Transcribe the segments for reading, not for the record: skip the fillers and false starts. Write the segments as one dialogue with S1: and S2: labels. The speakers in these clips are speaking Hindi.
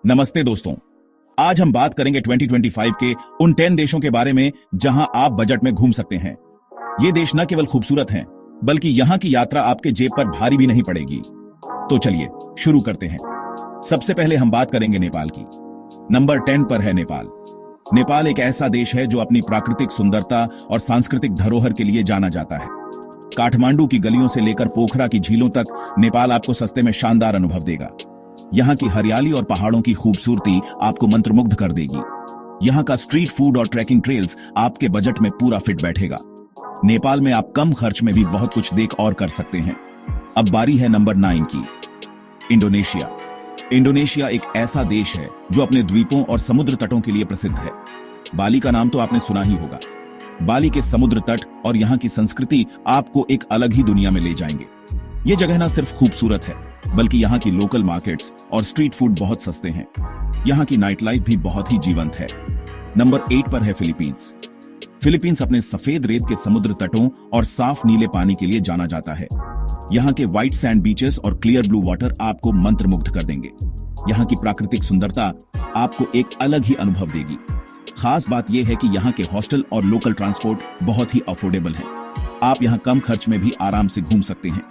S1: नमस्ते दोस्तों। आज हम बात करेंगे 2025 के उन 10 देशों के बारे में जहां आप बजट में घूम सकते हैं। ये देश न केवल खूबसूरत हैं, बल्कि यहां की यात्रा आपके जेब पर भारी भी नहीं पड़ेगी। तो चलिए शुरू करते हैं। सबसे पहले हम बात करेंगे नेपाल की। नंबर 10 पर है नेपाल। नेपाल एक ऐसा देश है जो अपनी प्राकृतिक सुंदरता और सांस्कृतिक धरोहर के लिए जाना जाता है। काठमांडू की गलियों से लेकर पोखरा की झीलों तक नेपाल आपको सस्ते में शानदार अनुभव देगा। यहाँ की हरियाली और पहाड़ों की खूबसूरती आपको मंत्रमुग्ध कर देगी। यहाँ का स्ट्रीट फूड और ट्रैकिंग ट्रेल्स आपके बजट में पूरा फिट बैठेगा। नेपाल में आप कम खर्च में भी बहुत कुछ देख और कर सकते हैं। अब बारी है नंबर 9 की। इंडोनेशिया। इंडोनेशिया एक ऐसा देश है जो अपने द्वीपों और समुद्र तटों के लिए प्रसिद्ध है। बाली का नाम तो आपने सुना ही होगा। बाली के समुद्र तट और यहाँ की संस्कृति आपको एक अलग ही दुनिया में ले जाएंगे। ये जगह ना सिर्फ खूबसूरत है, बल्कि यहाँ की लोकल मार्केट्स और स्ट्रीट फूड बहुत सस्ते हैं। यहाँ की नाइट लाइफ भी बहुत ही जीवंत है। नंबर 8 पर है फिलीपींस। फिलीपींस अपने सफेद रेत के समुद्र तटों और साफ नीले पानी के लिए जाना जाता है। यहाँ के व्हाइट सैंड बीचेस और क्लियर ब्लू वाटर आपको मंत्रमुग्ध कर देंगे। यहाँ की प्राकृतिक सुंदरता आपको एक अलग ही अनुभव देगी। खास बात यह है कि यहाँ के हॉस्टल और लोकल ट्रांसपोर्ट बहुत ही अफोर्डेबल है। आप यहाँ कम खर्च में भी आराम से घूम सकते हैं।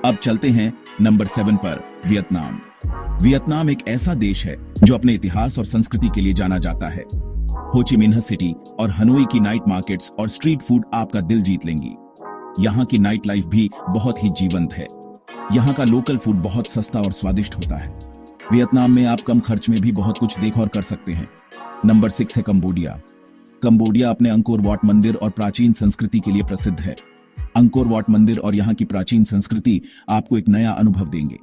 S1: अब चलते हैं नंबर 7 पर, वियतनाम। वियतनाम एक ऐसा देश है जो अपने इतिहास और संस्कृति के लिए जाना जाता है। हो ची मिन्ह सिटी और हनोई की नाइट मार्केट्स और स्ट्रीट फूड आपका दिल जीत लेंगी। यहाँ की नाइट लाइफ भी बहुत ही जीवंत है। यहाँ का लोकल फूड बहुत सस्ता और स्वादिष्ट होता है। वियतनाम में आप कम खर्च में भी बहुत कुछ देख और कर सकते हैं। नंबर 6 है कंबोडिया। कंबोडिया अपने अंकोर वाट मंदिर और प्राचीन संस्कृति के लिए प्रसिद्ध है। अंकोर वाट मंदिर और यहाँ की प्राचीन संस्कृति आपको एक नया अनुभव देंगे।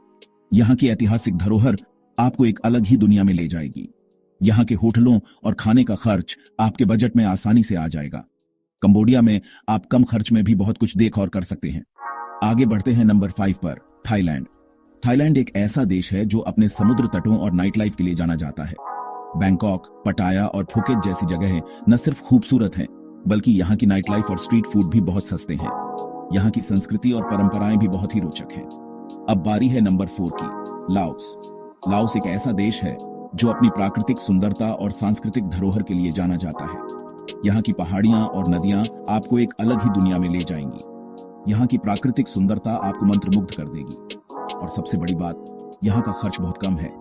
S1: यहाँ की ऐतिहासिक धरोहर आपको एक अलग ही दुनिया में ले जाएगी। यहाँ के होटलों और खाने का खर्च आपके बजट में आसानी से आ जाएगा। कंबोडिया में आप कम खर्च में भी बहुत कुछ देख और कर सकते हैं। आगे बढ़ते हैं नंबर 5 पर, थाईलैंड। थाईलैंड एक ऐसा देश है जो अपने समुद्र तटों और नाइट लाइफ के लिए जाना जाता है। बैंकॉक, पटाया और फुकेट जैसी जगहें न सिर्फ खूबसूरत हैं, बल्कि यहाँ की नाइट लाइफ और स्ट्रीट फूड भी बहुत सस्ते हैं। यहाँ की संस्कृति और परंपराएं भी बहुत ही रोचक हैं। अब बारी है नंबर 4 की, लाओस। लाओस एक ऐसा देश है जो अपनी प्राकृतिक सुंदरता और सांस्कृतिक धरोहर के लिए जाना जाता है। यहाँ की पहाड़ियां और नदियां आपको एक अलग ही दुनिया में ले जाएंगी। यहाँ की प्राकृतिक सुंदरता आपको मंत्रमुग्ध कर देगी। और सबसे बड़ी बात, यहाँ का खर्च बहुत कम है।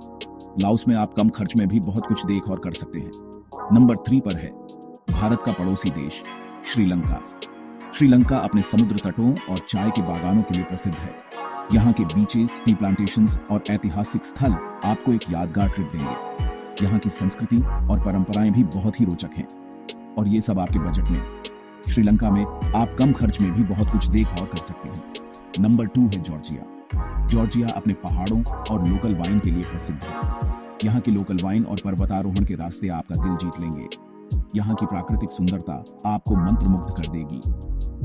S1: लाओस में आप कम खर्च में भी बहुत कुछ देख और कर सकते हैं। नंबर 3 पर है भारत का पड़ोसी देश, श्रीलंका। श्रीलंका अपने समुद्र तटों और चाय के बागानों के लिए प्रसिद्ध है। यहाँ के बीचेस, टी प्लांटेशंस और ऐतिहासिक स्थल आपको एक यादगार ट्रिप देंगे। यहाँ की संस्कृति और परंपराएं भी बहुत ही रोचक हैं। और ये सब आपके बजट में। श्रीलंका में आप कम खर्च में भी बहुत कुछ देख और कर सकते हैं। नंबर 2 है जॉर्जिया। जॉर्जिया अपने पहाड़ों और लोकल वाइन के लिए प्रसिद्ध है। यहाँ के लोकल वाइन और पर्वतारोहण के रास्ते आपका दिल जीत लेंगे। यहाँ की प्राकृतिक सुंदरता आपको मंत्रमुग्ध कर देगी।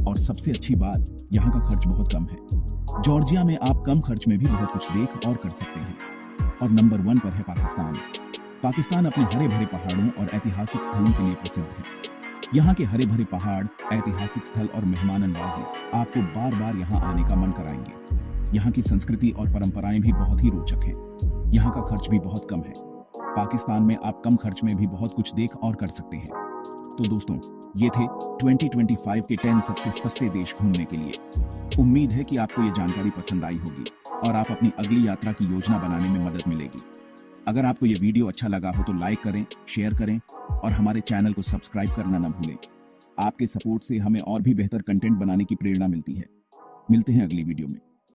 S1: और सबसे अच्छी बात, यहाँ का खर्च बहुत कम है। जॉर्जिया में आप कम खर्च में भी बहुत कुछ देख और कर सकते हैं। और नंबर 1 पर है पाकिस्तान। पाकिस्तान अपने हरे भरे पहाड़ों और ऐतिहासिक स्थलों के लिए प्रसिद्ध है। यहाँ के हरे भरे पहाड़, ऐतिहासिक स्थल और मेहमान नवाजी आपको बार बार यहाँ आने का मन कराएंगे। यहाँ की संस्कृति और परंपराएं भी बहुत ही रोचक हैं। यहाँ का खर्च भी बहुत कम है। पाकिस्तान में आप कम खर्च में भी बहुत कुछ देख और कर सकते हैं। तो दोस्तों, ये थे 2025 के 10 सबसे सस्ते देश घूमने के लिए। उम्मीद है कि आपको ये जानकारी पसंद आई होगी और आप अपनी अगली यात्रा की योजना बनाने में मदद मिलेगी। अगर आपको ये वीडियो अच्छा लगा हो तो लाइक करें, शेयर करें और हमारे चैनल को सब्सक्राइब करना न भूलें। आपके सपोर्ट से हमें और भी बेहतर कंटेंट बनाने की प्रेरणा मिलती है। मिलते हैं अगली वीडियो में।